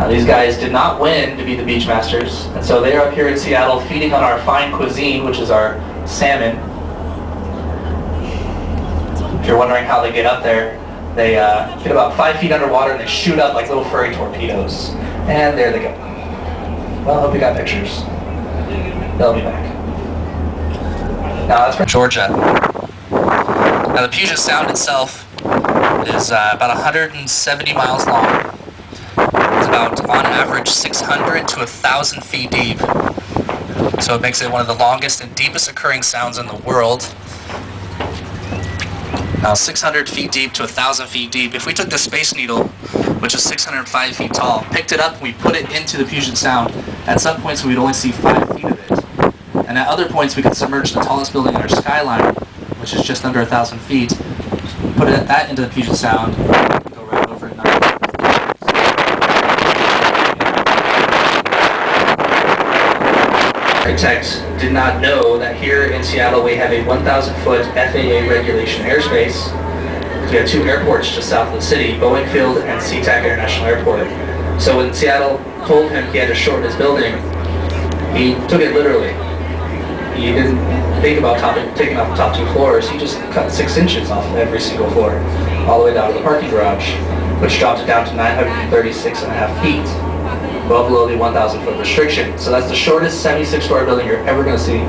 These guys did not win to be the beach masters, and so they are up here in Seattle feeding on our fine cuisine, which is our salmon. If you're wondering how they get up there, they get about 5 feet underwater and they shoot up like little furry torpedoes. And there they go. Well, I hope you got pictures. They'll be back. Now that's from Georgia. Now the Puget Sound itself is about 170 miles long. It's about, on average, 600 to 1,000 feet deep. So it makes it one of the longest and deepest occurring sounds in the world. Now 600 feet deep to 1,000 feet deep. If we took the Space Needle, which is 605 feet tall, picked it up and we put it into the Puget Sound, at some points we'd only see 5 feet of it. And at other points we could submerge the tallest building in our skyline, which is just under 1,000 feet, put that into the Puget Sound, go right over it. Architects did not know that here in Seattle we have a 1,000-foot FAA regulation airspace. We have 2 airports just south of the city, Boeing Field and SeaTac International Airport. So when Seattle told him he had to shorten his building, he took it literally. He didn't think about taking off the top 2 floors. He just cut 6 inches off of every single floor, all the way down to the parking garage, which dropped it down to 936.5 feet. Well below the 1,000-foot restriction. So that's the shortest 76-story building you're ever going to see.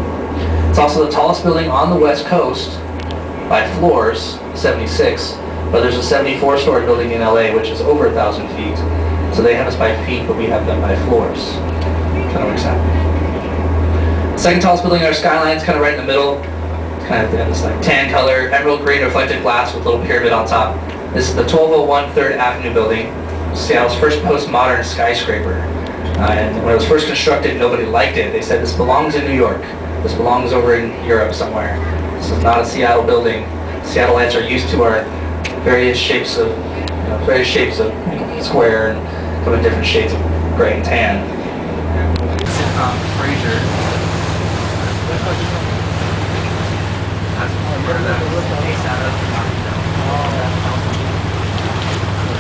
It's also the tallest building on the West Coast by floors, 76, but there's a 74-story building in LA which is over 1,000 feet. So they have us by feet, but we have them by floors. Kind of works out. The second tallest building in our skyline is kind of right in the middle. It's kind of in this like tan color, emerald green reflected glass with a little pyramid on top. This is the 1201 3rd Avenue building. Seattle's first postmodern skyscraper. And when it was first constructed, nobody liked it. They said, this belongs in New York. This belongs over in Europe somewhere. This is not a Seattle building. Seattleites are used to our various shapes of, square and come in different shades of gray and tan. Fraser. That's where that case out of.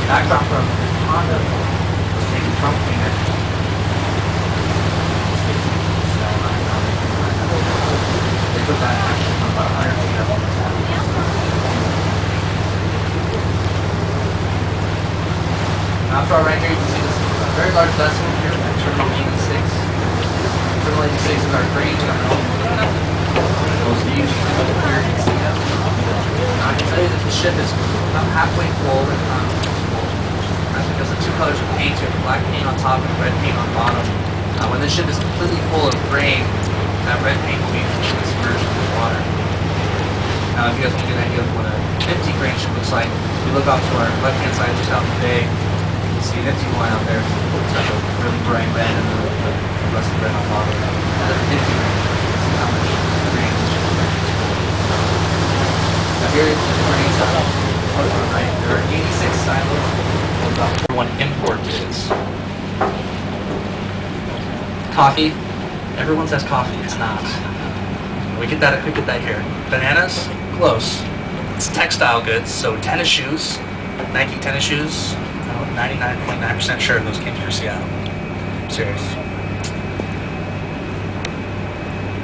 Backdrop from Honda was taken from Pier. They put that actually from about 100 feet up on the top. Now far right here you can see this very large vessel here at Terminal 86. Terminal 86 is our grain terminal. Most used for the pier in Seattle. Now I can tell you that the ship is about halfway full and that's because the 2 colors of paint here, the black paint on top and the red paint on bottom. When the ship is completely full of grain, that red paint will be submerged in the water. Now if you guys want to get an idea of what an empty grain ship looks like, if you look off to our left-hand side just out in the bay, you can see an empty line out there. It's got a really bright red and the rest of the red on bottom. That's an empty grain ship. You can see how much grain this ship is actually full. Now here is the Marina on the right. There are 86 silos. One import is coffee. Everyone says coffee. It's not. We get that here. Bananas, close. It's textile goods. So tennis shoes, Nike tennis shoes. 99.9% sure those came through Seattle. I'm serious.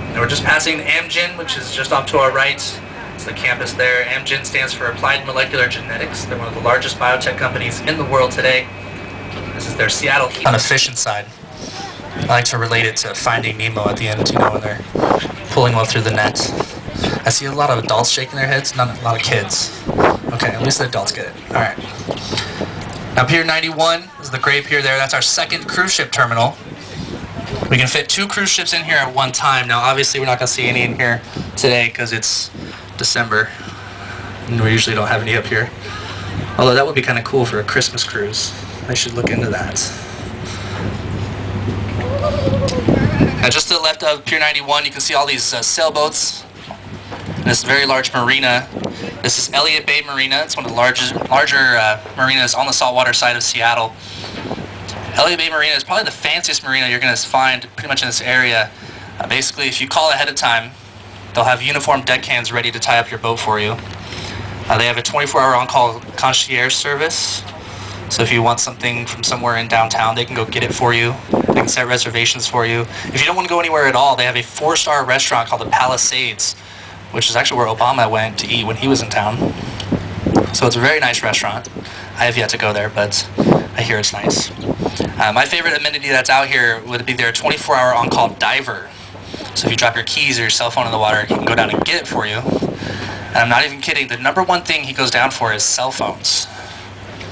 And we're just passing Amgen, which is just off to our right. It's the campus there. Amgen stands for Applied Molecular Genetics. They're one of the largest biotech companies in the world today. This is their Seattle heat. On the fishing side, I like to relate it to Finding Nemo at the end, when they're pulling one through the net. I see a lot of adults shaking their heads, not a lot of kids. Okay, at least the adults get it. All right. Now Pier 91 is the gray pier there. That's our second cruise ship terminal. We can fit 2 cruise ships in here at one time. Now obviously we're not going to see any in here today because it's December, and we usually don't have any up here. Although that would be kind of cool for a Christmas cruise. I should look into that. Now just to the left of Pier 91, you can see all these sailboats. And this very large marina. This is Elliot Bay Marina. It's one of the larger marinas on the saltwater side of Seattle. Elliot Bay Marina is probably the fanciest marina you're going to find pretty much in this area. Basically, if you call ahead of time, they'll have uniformed deckhands ready to tie up your boat for you. They have a 24-hour on-call concierge service. So if you want something from somewhere in downtown, they can go get it for you. They can set reservations for you. If you don't want to go anywhere at all, they have a 4-star restaurant called the Palisades, which is actually where Obama went to eat when he was in town. So it's a very nice restaurant. I have yet to go there, but I hear it's nice. My favorite amenity that's out here would be their 24-hour on-call diver. So if you drop your keys or your cell phone in the water, he can go down and get it for you. And I'm not even kidding, the number one thing he goes down for is cell phones.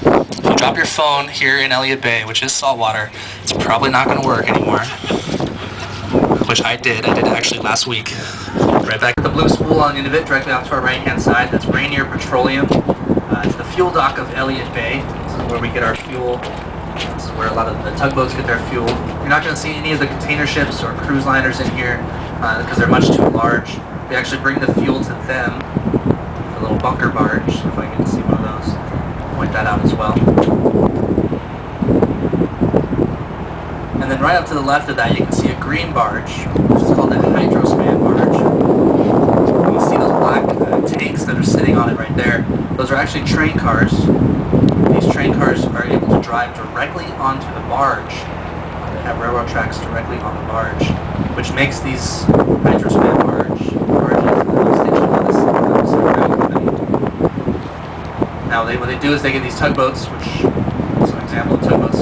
If you drop your phone here in Elliot Bay, which is saltwater, it's probably not going to work anymore. Which I did actually last week. Right back at the blue spool on the end of it, directly off to our right-hand side. That's Rainier Petroleum. It's the fuel dock of Elliot Bay. This is where we get our fuel. This is where a lot of the tugboats get their fuel. You're not going to see any of the container ships or cruise liners in here because they're much too large. We actually bring the fuel to them. A little bunker barge, if I can see one of those. Point that out as well. And then right up to the left of that, you can see a green barge, which is called the hydrospan barge. You can see those black tanks that are sitting on it right there. Those are actually train cars. These train cars are able to drive directly onto the barge. They have railroad tracks directly on the barge, which makes these hydrospan barges a distinction on this rail company. Now, what they do is they get these tugboats, which is an example of tugboats.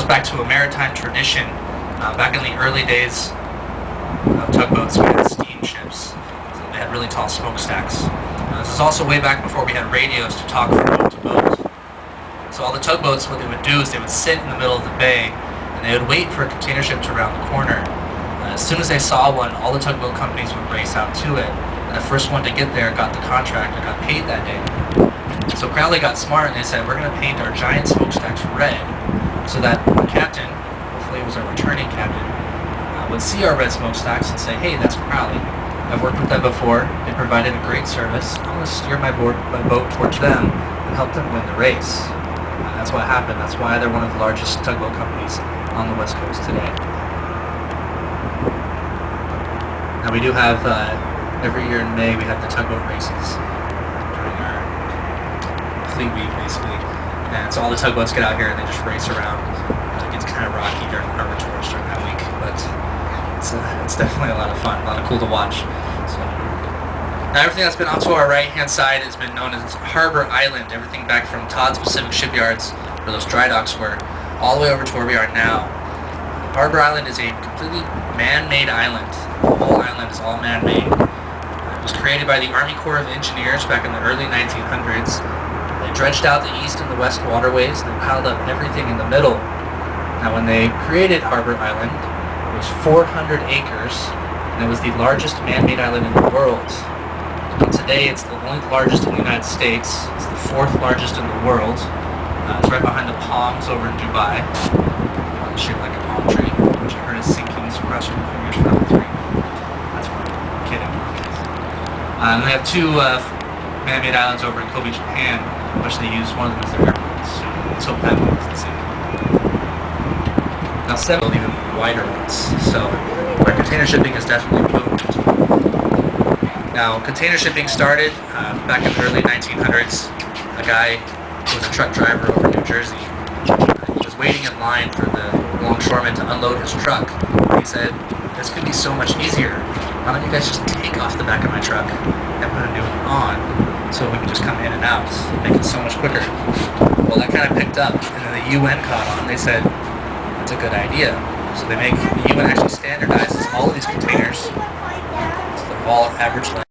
Back to a maritime tradition. Back in the early days of tugboats, we had steamships. So they had really tall smokestacks. This is also way back before we had radios to talk from boat to boat. So all the tugboats, what they would do is they would sit in the middle of the bay and they would wait for a container ship to round the corner. As soon as they saw one, all the tugboat companies would race out to it. And the first one to get there got the contract and got paid that day. So Crowley got smart and they said, we're going to paint our giant smokestacks red, so that the captain, hopefully it was our returning captain, would see our red smokestacks and say, hey, that's Crowley. I've worked with them before. They provided a great service. I'm going to steer my boat towards them and help them win the race. That's what happened. That's why they're one of the largest tugboat companies on the West Coast today. Now we do have, every year in May, we have the tugboat races during our fleet week, basically. And so all the tugboats get out here and they just race around. It gets kind of rocky during the harbor tours during that week, but it's definitely a lot of fun, a lot of cool to watch. So, now everything that's been onto our right-hand side has been known as Harbor Island. Everything back from Todd's Pacific Shipyards, where those dry docks were, all the way over to where we are now. Harbor Island is a completely man-made island. The whole island is all man-made. It was created by the Army Corps of Engineers back in the early 1900s. They dredged out the east and the west waterways, and they piled up everything in the middle. Now when they created Harbor Island, it was 400 acres, and it was the largest man-made island in the world. And today it's only the largest in the United States. It's the 4th largest in the world. It's right behind the palms over in Dubai. It's shaped like a palm tree, which I heard is sinking, so cross your fingers for that 3. That's fine. I'm kidding. And they have 2 man-made islands over in Kobe, Japan, which they use. One of them as their airports. Let's hope that one is the same. Now 7 are even wider ones, so where container shipping has definitely boomed. Now container shipping started back in the early 1900s. A guy who was a truck driver over New Jersey, he was waiting in line for the longshoreman to unload his truck. He said, this could be so much easier. Why don't you guys just take off the back of my truck and put a new one on, so we can just come in and out, make it so much quicker. Well, that kind of picked up, and then the UN caught on. They said, that's a good idea. So the UN actually standardizes all of these containers. So they're all average length.